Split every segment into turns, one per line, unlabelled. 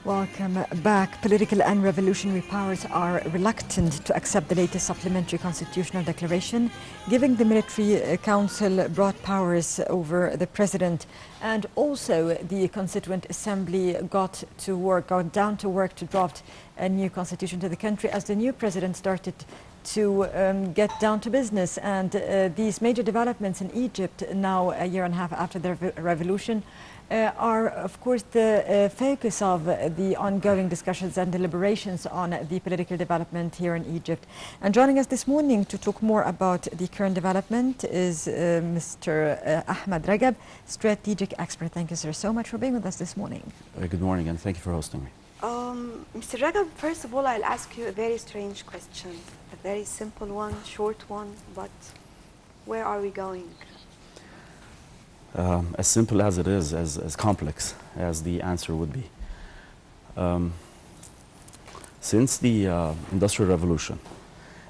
Welcome back. Political and revolutionary powers are reluctant to accept the latest supplementary constitutional declaration, giving the military council broad powers over the president. And also the Constituent Assembly got down to work to draft a new constitution to the country as the new president started to get down to business. And these major developments in Egypt now a year and a half after the revolution are, of course, the focus of the ongoing discussions and deliberations on the political development here in Egypt. And joining us this morning to talk more about the current development is Mr. Ahmed Ragab, strategic expert. Thank you, sir, so much for being with us this morning.
Good morning, and thank you for hosting me.
Mr. Ragab, first of all, I'll ask you a very strange question, a very simple one, short one, but where are we going?
As simple as it is, as complex as the answer would be. Since the Industrial Revolution,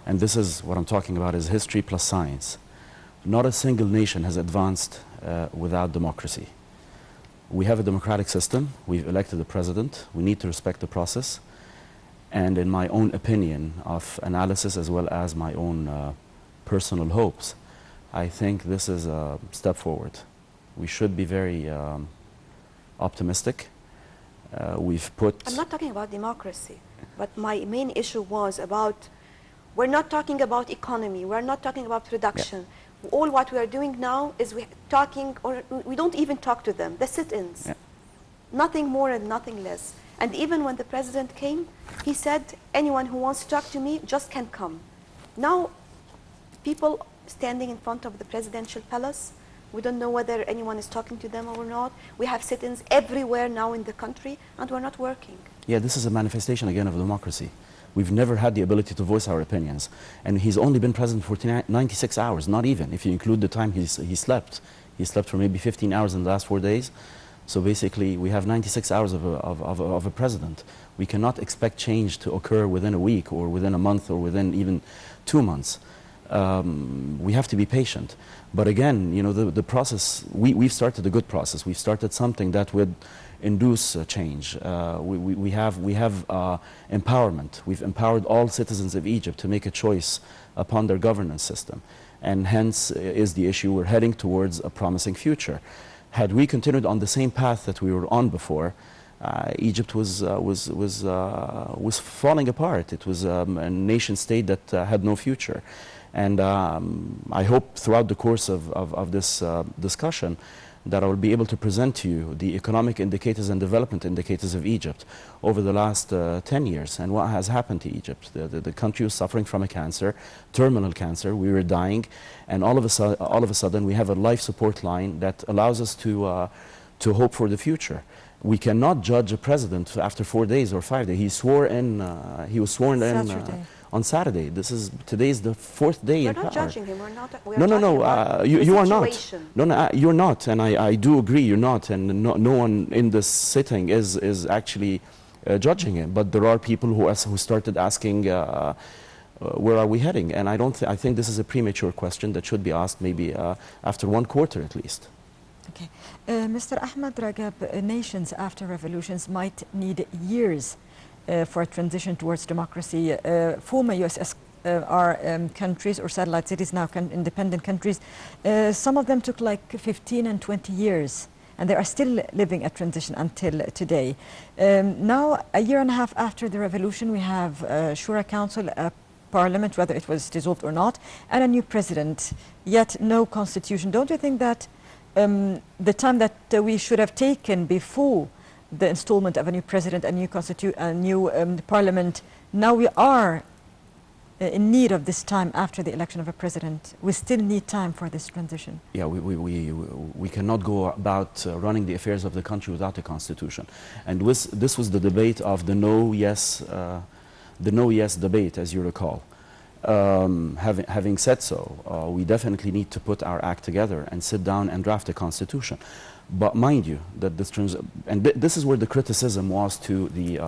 and this is what I'm talking about is history plus science, not a single nation has advanced without democracy. We have a democratic system, we've elected a president, we need to respect the process, and in my own opinion of analysis as well as my own personal hopes, I think this is a step forward. We should be very optimistic. We've put...
I'm not talking about democracy, but my main issue was about, we're not talking about economy, we're not talking about production. Yeah. All what we are doing now is we don't even talk to them, the sit-ins. Yeah. Nothing more and nothing less. And even when the president came, he said, anyone who wants to talk to me just can come. Now, people standing in front of the presidential palace, we don't know whether anyone is talking to them or not. We have sit-ins everywhere now in the country, and we're not working. Yeah,
this is a manifestation again of democracy. We've never had the ability to voice our opinions. And he's only been president for 96 hours, not even, if you include the time he slept. He slept for maybe 15 hours in the last 4 days. So basically, we have 96 hours of a president. We cannot expect change to occur within a week or within a month or within even 2 months. We have to be patient. But again, you know, the process, we've started a good process. We've started something that would induce change. We have empowerment. We've empowered all citizens of Egypt to make a choice upon their governance system. And hence is the issue, we're heading towards a promising future. Had we continued on the same path that we were on before, Egypt was falling apart. It was a nation state that had no future. And I hope throughout the course of this discussion that I will be able to present to you the economic indicators and development indicators of Egypt over the last 10 years and what has happened to Egypt. The country was suffering from a cancer, terminal cancer. We were dying, and all of a sudden we have a life support line that allows us to hope for the future. We cannot judge a president after 4 days or 5 days. He was sworn in on Saturday. Today is the 4th day in power.
We're not judging him.
You are not. No, you're not. And I do agree you're not. And no one in this sitting is actually judging him. But there are people who started asking, where are we heading? And I think this is a premature question that should be asked maybe after 1 quarter at least.
Okay. Mr. Ahmed Ragab, nations after revolutions might need years for a transition towards democracy. Former USSR countries or satellite cities, now independent countries, some of them took like 15 and 20 years, and they are still living a transition until today. Now, a year and a half after the revolution, we have Shura Council, a parliament, whether it was dissolved or not, and a new president, yet no constitution. Don't you think that the time that we should have taken before the installment of a new president, a new parliament, now we are in need of this time after the election of a president? We still need time for this transition.
Yeah, we cannot go about running the affairs of the country without a constitution. And this was the debate of the no-yes debate, as you recall. Having said so, we definitely need to put our act together and sit down and draft a constitution. But mind you, that this is where the criticism was to the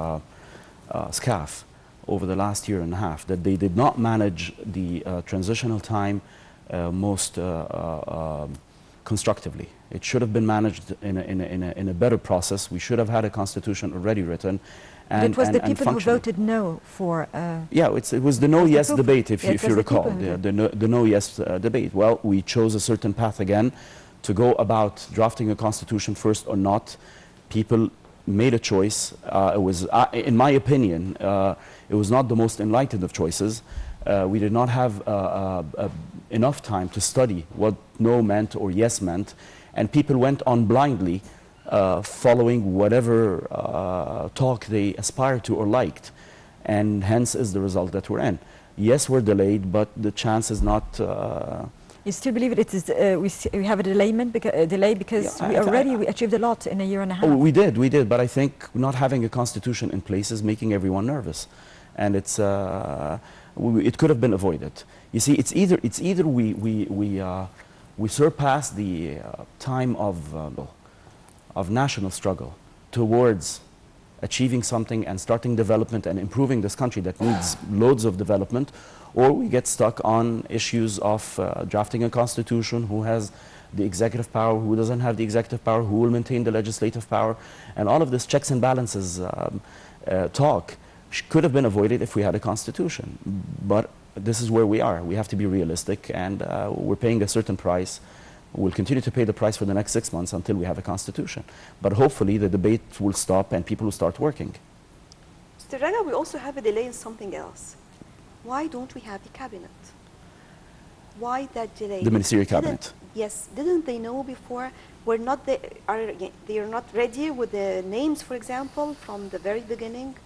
SCAF over the last year and a half, that they did not manage the transitional time most constructively. It should have been managed in a better process. We should have had a constitution already written.
And it was the people who voted no for...
yeah, it was the no-yes debate, if you recall,
the
no-yes debate. Well, we chose a certain path again to go about drafting a constitution first or not. People made a choice. It was, in my opinion, it was not the most enlightened of choices. We did not have enough time to study what no meant or yes meant, and people went on blindly following whatever talk they aspired to or liked, and hence is the result that we're in. Yes, we're delayed, but the chance is not...
You still believe it is, we have a delay because
yeah,
we achieved a lot in a year and a half?
Oh, we did, but I think not having a constitution in place is making everyone nervous, and it's it could have been avoided. You see, it's either we surpass the time of national struggle towards achieving something and starting development and improving this country that needs loads of development, or we get stuck on issues of drafting a constitution, who has the executive power, who doesn't have the executive power, who will maintain the legislative power, and all of this checks and balances talk could have been avoided if we had a constitution. But this is where we are. We have to be realistic, and we're paying a certain price. We'll continue to pay the price for the next 6 months until we have a constitution. But hopefully the debate will stop and people will start working.
Mr. Ragab, we also have a delay in something else. Why don't we have the cabinet? Why that delay?
The ministerial cabinet.
Yes, didn't they know before? They are not ready with the names, for example, from the very beginning?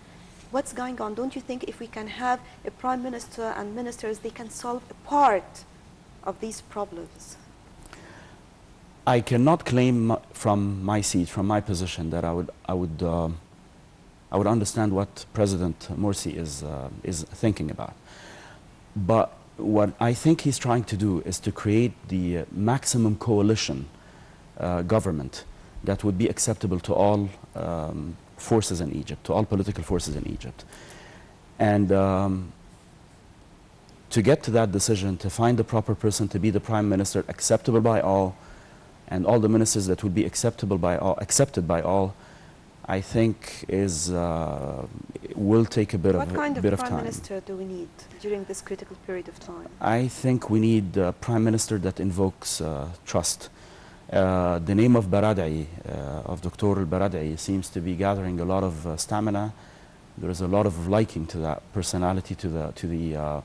What's going on? Don't you think if we can have a prime minister and ministers, they can solve a part of these problems?
I cannot claim from my seat, from my position, that I would understand what President Morsi is thinking about. But what I think he's trying to do is to create the maximum coalition government that would be acceptable to all forces in Egypt, to all political forces in Egypt. And to get to that decision, to find the proper person to be the prime minister, acceptable by all, and all the ministers that would be accepted by all, I think will take a bit of time.
What kind of prime minister do we need during this critical period of time?
I think we need a prime minister that invokes trust. The name of Baradei, of Dr. al-Baradei, seems to be gathering a lot of stamina. There is a lot of liking to that personality, to the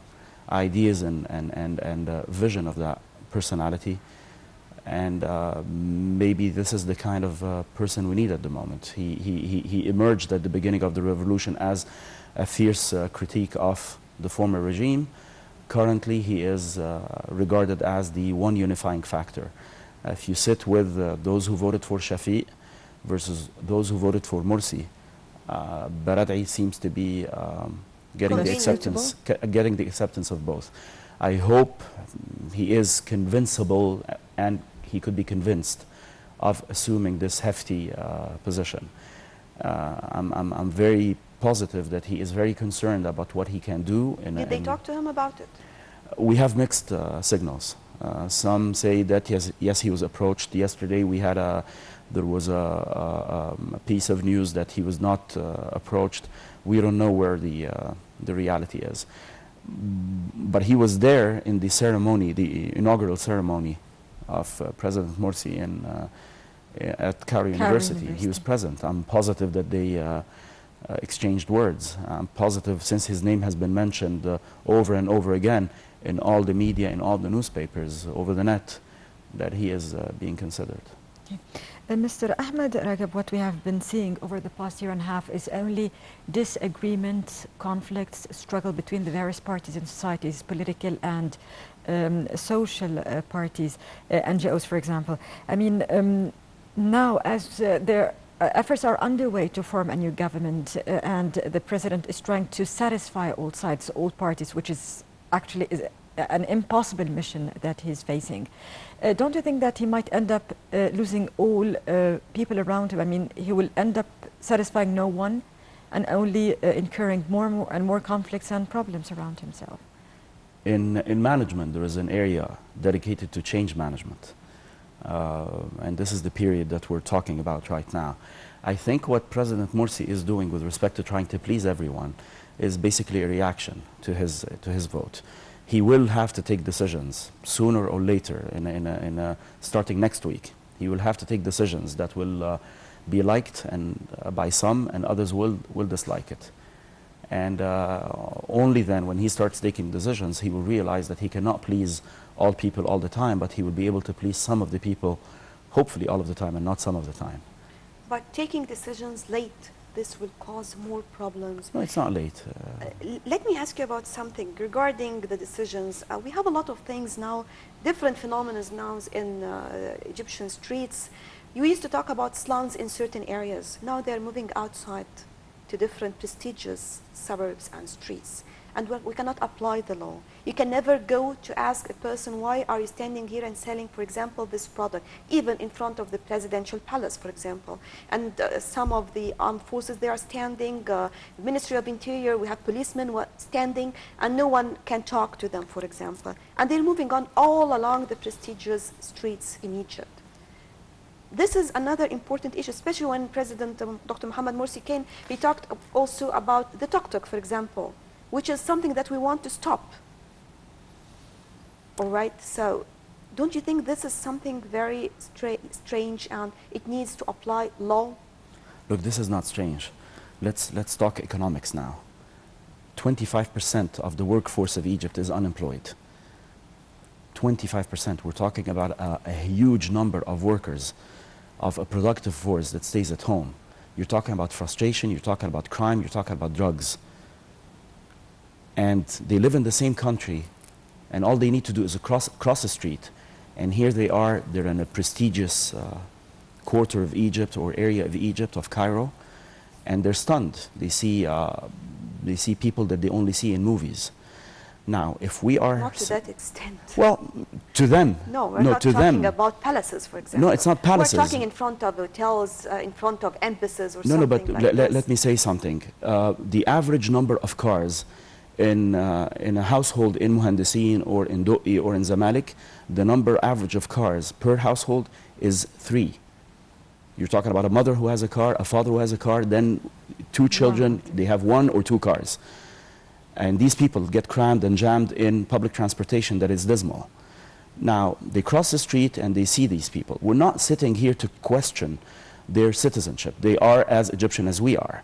ideas and vision of that personality. And maybe this is the kind of person we need at the moment. He emerged at the beginning of the revolution as a fierce critique of the former regime. Currently, he is regarded as the one unifying factor. If you sit with those who voted for Shafiq versus those who voted for Morsi, Baradei seems to be getting the acceptance of both. I hope he is convincible, and he could be convinced of assuming this hefty position. I'm very positive that he is very concerned about what he can do.
Did they talk to him about it?
We have mixed signals. Some say that yes, he was approached. Yesterday there was a piece of news that he was not approached. We don't know where the reality is. But he was there in the ceremony, the inaugural ceremony of President Morsi at Cairo University. He was present. I'm positive that they exchanged words. I'm positive, since his name has been mentioned over and over again in all the media, in all the newspapers, over the net, that he is being considered.
Okay. Mr. Ahmed Ragab, what we have been seeing over the past year and a half is only disagreement, conflicts, struggle between the various parties in societies, political and social parties, NGOs, for example. I mean, now as their efforts are underway to form a new government and the president is trying to satisfy all sides, all parties, which is actually an impossible mission that he's facing. Don't you think that he might end up losing all people around him? I mean, he will end up satisfying no one and only incurring more and more conflicts and problems around himself.
In management, there is an area dedicated to change management. And this is the period that we're talking about right now. I think what President Morsi is doing with respect to trying to please everyone is basically a reaction to his vote. He will have to take decisions sooner or later, starting next week. He will have to take decisions that will be liked by some, and others will dislike it. And only then, when he starts taking decisions, he will realize that he cannot please all people all the time, but he will be able to please some of the people, hopefully all of the time, and not some of the time.
But taking decisions late, this will cause more problems.
No, it's not late.
Let me ask you about something regarding the decisions. We have a lot of things now, different phenomena now in Egyptian streets. You used to talk about slums in certain areas. Now they're moving outside to different prestigious suburbs and streets. And we cannot apply the law. You can never go to ask a person, why are you standing here and selling, for example, this product, even in front of the presidential palace, for example. And some of the armed forces, they are standing, Ministry of Interior, we have policemen standing, and no one can talk to them, for example. And they're moving on all along the prestigious streets in Egypt. This is another important issue, especially when President Dr. Mohamed Morsi came. He talked also about the tuk-tuk, for example, which is something that we want to stop. All right, so don't you think this is something very strange and it needs to apply law?
Look, this is not strange. Let's talk economics now. 25% of the workforce of Egypt is unemployed. 25%. We're talking about a huge number of workers, of a productive force that stays at home. You're talking about frustration, you're talking about crime, you're talking about drugs. And they live in the same country, and all they need to do is cross the street. And here they are, they're in a prestigious quarter of Egypt or area of Egypt, of Cairo, and they're stunned. They see people that they only see in movies. Now, if we are...
Not to that extent.
Well, to them.
No, we're not talking about palaces, for example.
No, it's not palaces.
We're talking in front of hotels, in front of embassies or
no,
something
but
like this.
Let me say something. The average number of cars in a household in Muhandisin or in Do'i or in Zamalek, the number average of cars per household is 3. You're talking about a mother who has a car, a father who has a car, then 2 children, they have 1 or 2 cars. And these people get crammed and jammed in public transportation that is dismal. Now, they cross the street and they see these people. We're not sitting here to question their citizenship. They are as Egyptian as we are.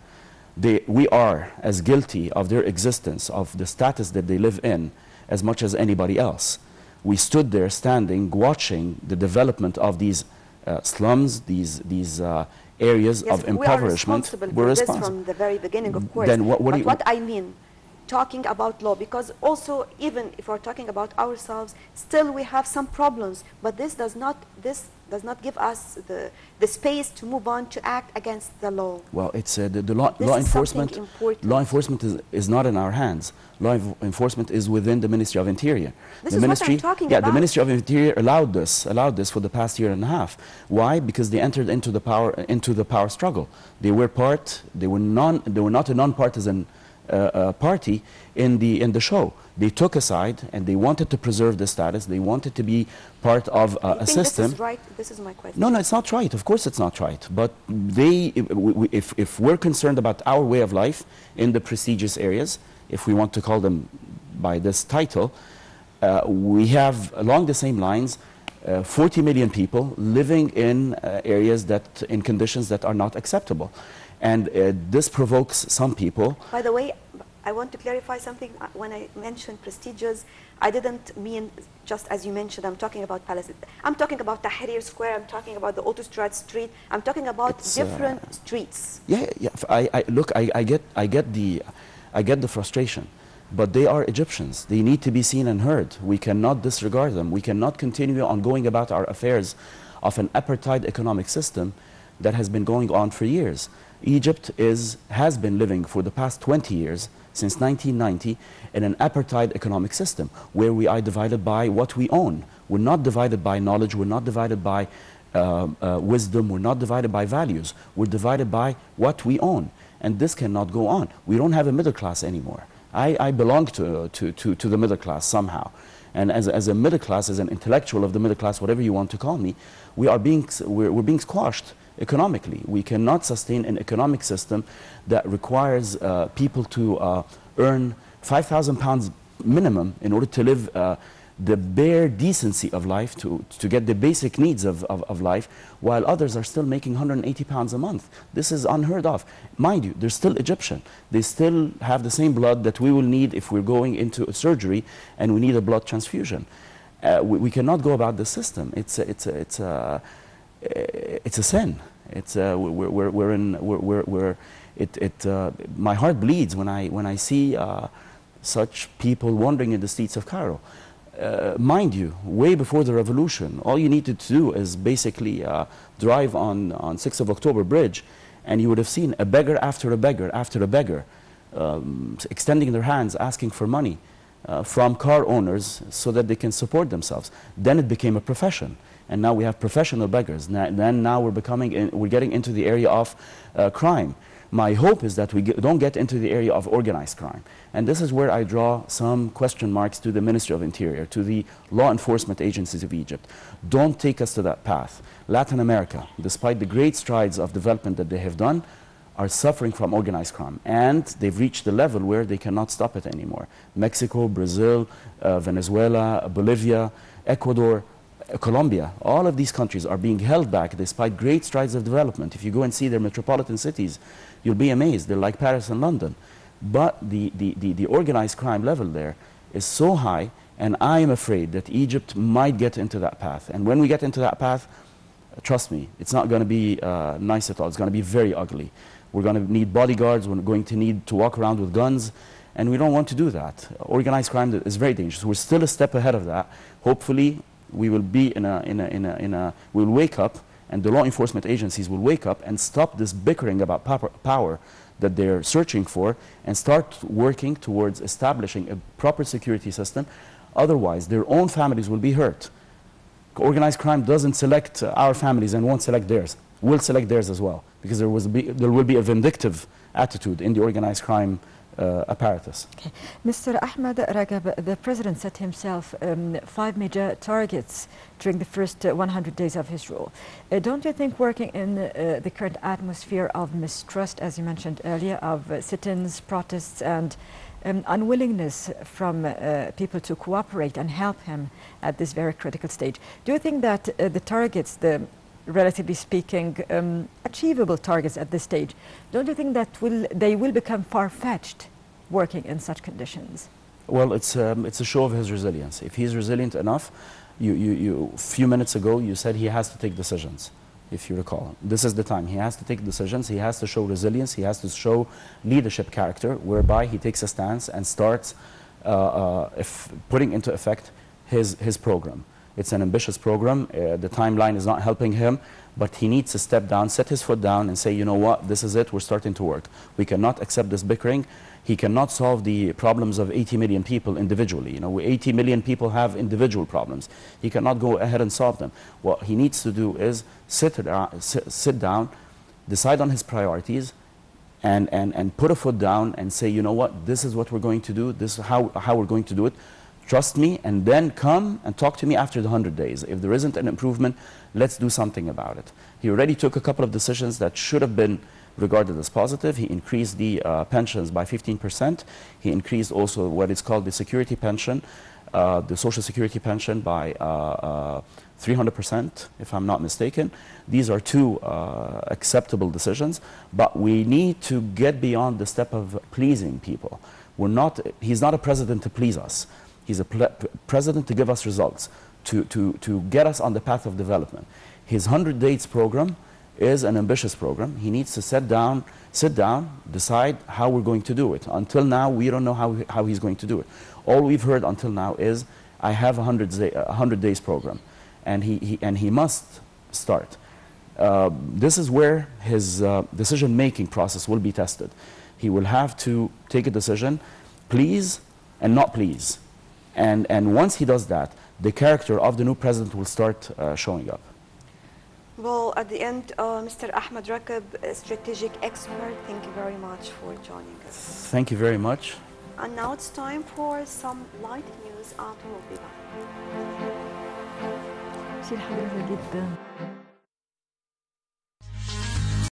We are as guilty of their existence, of the status that they live in, as much as anybody else. We stood there standing, watching the development of these slums, these areas of impoverishment.
We're responsible for this from the very beginning, of course.
Then
what I mean, talking about law, because also even if we're talking about ourselves, still we have some problems, but this does not give us the space to move on to act against the law.
Well, it's the law enforcement. Law enforcement is not in our hands. Law enforcement is within the Ministry of Interior.
This is what I'm talking about.
The Ministry of Interior allowed this for the past year and a half. Why? Because they entered into the power struggle. They were not a non-partisan party in the show. They took a side and they wanted to preserve the status. They wanted to be part of a system.
This is right? This is my question.
No, it's not right. Of course it's not right. But if we're concerned about our way of life in the prestigious areas, if we want to call them by this title, we have, along the same lines, 40 million people living in areas in conditions that are not acceptable. And this provokes some people.
By the way, I want to clarify something. When I mentioned prestigious, I didn't mean just as you mentioned, I'm talking about palaces. I'm talking about Tahrir Square, I'm talking about the Autostrad Street, I'm talking about different streets.
Yeah. Look, I get the frustration, but they are Egyptians. They need to be seen and heard. We cannot disregard them. We cannot continue on going about our affairs of an apartheid economic system that has been going on for years. Egypt has been living for the past 20 years, since 1990, in an apartheid economic system where we are divided by what we own. We're not divided by knowledge, we're not divided by wisdom, we're not divided by values. We're divided by what we own. And this cannot go on. We don't have a middle class anymore. I belong to the middle class somehow. And as a middle class, as an intellectual of the middle class, whatever you want to call me, we're being squashed economically. We cannot sustain an economic system that requires people to earn £5,000 minimum in order to live the bare decency of life, to get the basic needs of life, while others are still making £180 a month. This is unheard of. Mind you, they're still Egyptian. They still have the same blood that we will need if we're going into a surgery and we need a blood transfusion. We cannot go about the system. It's a sin. My heart bleeds when I see such people wandering in the streets of Cairo. Mind you, way before the revolution, all you needed to do is basically drive on 6th of October Bridge, and you would have seen a beggar after a beggar after a beggar extending their hands, asking for money from car owners so that they can support themselves. Then it became a profession, and now we have professional beggars. Now we're getting into the area of crime. My hope is that we don't get into the area of organized crime. And this is where I draw some question marks to the Ministry of Interior, to the law enforcement agencies of Egypt. Don't take us to that path. Latin America, despite the great strides of development that they have done, are suffering from organized crime. And they've reached the level where they cannot stop it anymore. Mexico, Brazil, Venezuela, Bolivia, Ecuador, Colombia, all of these countries are being held back despite great strides of development. If you go and see their metropolitan cities, you'll be amazed. They're like Paris and London. But the organized crime level there is so high, and I am afraid that Egypt might get into that path. And when we get into that path, trust me, it's not going to be nice at all. It's going to be very ugly. We're going to need bodyguards. We're going to need to walk around with guns, and we don't want to do that. Organized crime is very dangerous. We're still a step ahead of that. Hopefully, we will be we'll wake up, and the law enforcement agencies will wake up and stop this bickering about power that they're searching for, and start working towards establishing a proper security system. Otherwise, their own families will be hurt. Organized crime doesn't select our families and won't select theirs. We'll select theirs as well, because there will be a vindictive attitude in the organized crime apparatus.
Okay. Mr. Ahmed Ragab, the President set himself 5 major targets during the first 100 days of his rule. Don't you think, working in the current atmosphere of mistrust, as you mentioned earlier, of sit-ins, protests, and unwillingness from people to cooperate and help him at this very critical stage, do you think that the targets, the relatively speaking, achievable targets at this stage, don't you think that they will become far-fetched working in such conditions?
Well, it's a show of his resilience. If he's resilient enough, a few minutes ago you said he has to take decisions, if you recall. This is the time. He has to take decisions. He has to show resilience. He has to show leadership character, whereby he takes a stance and starts putting into effect his program. It's an ambitious program. The timeline is not helping him, but he needs to step down, set his foot down, and say, you know what, this is it, we're starting to work. We cannot accept this bickering. He cannot solve the problems of 80 million people individually. You know, 80 million people have individual problems. He cannot go ahead and solve them. What he needs to do is sit down, decide on his priorities, and put a foot down and say, you know what, this is what we're going to do, this is how we're going to do it. Trust me, and then come and talk to me after the 100 days. If there isn't an improvement, let's do something about it. He already took a couple of decisions that should have been regarded as positive. He increased the pensions by 15%. He increased also what is called the security pension, the social security pension by 300%, if I'm not mistaken. These are two acceptable decisions, but we need to get beyond the step of pleasing people. He's not a president to please us. He's a president to give us results, to get us on the path of development. His 100 Days program is an ambitious program. He needs to sit down, decide how we're going to do it. Until now, we don't know how he's going to do it. All we've heard until now is, I have a 100 Days program, and he must start. This is where his decision-making process will be tested. He will have to take a decision, please and not please. And once he does that, the character of the new president will start showing up.
Well, at the end, Mr. Ahmed Ragab, a strategic expert, thank you very much for joining us.
Thank you very much.
And now it's time for some light news. We'll be back.
شيل حضرتك جدا.